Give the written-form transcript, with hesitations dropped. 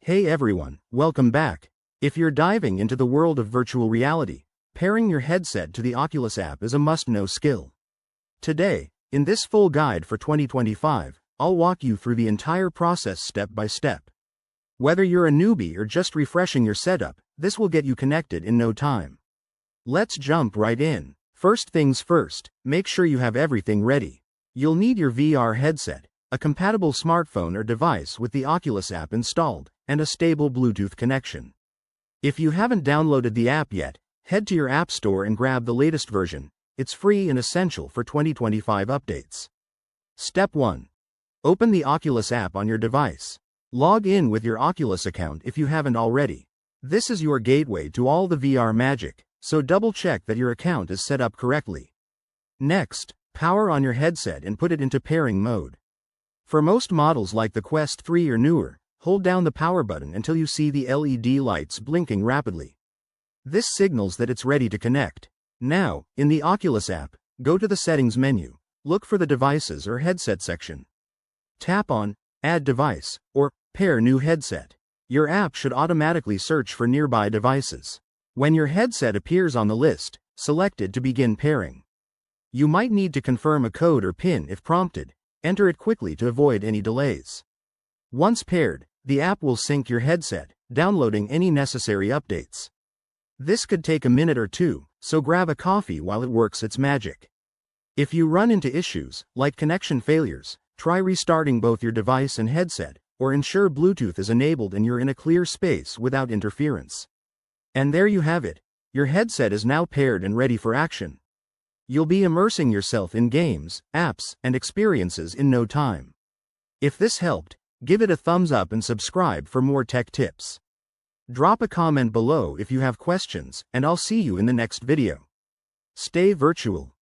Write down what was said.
Hey everyone, welcome back. If you're diving into the world of virtual reality, pairing your headset to the Oculus app is a must-know skill. Today, in this full guide for 2025, I'll walk you through the entire process step by step. Whether you're a newbie or just refreshing your setup, this will get you connected in no time. Let's jump right in. First things first, make sure you have everything ready. You'll need your VR headset, a compatible smartphone or device with the Oculus app installed, and a stable Bluetooth connection. If you haven't downloaded the app yet, head to your app store and grab the latest version. It's free and essential for 2025 updates. Step 1. Open the Oculus app on your device. Log in with your Oculus account if you haven't already. This is your gateway to all the VR magic, so double-check that your account is set up correctly. Next, power on your headset and put it into pairing mode. For most models like the Quest 3 or newer, hold down the power button until you see the LED lights blinking rapidly. This signals that it's ready to connect. Now, in the Oculus app, go to the Settings menu, look for the Devices or Headset section. Tap on Add Device or Pair New Headset. Your app should automatically search for nearby devices. When your headset appears on the list, select it to begin pairing. You might need to confirm a code or PIN if prompted. Enter it quickly to avoid any delays. Once paired, the app will sync your headset, downloading any necessary updates. This could take a minute or two, so grab a coffee while it works its magic. If you run into issues, like connection failures, try restarting both your device and headset, or ensure Bluetooth is enabled and you're in a clear space without interference. And there you have it. Your headset is now paired and ready for action. You'll be immersing yourself in games, apps, and experiences in no time. If this helped, give it a thumbs up and subscribe for more tech tips. Drop a comment below if you have questions, and I'll see you in the next video. Stay virtual.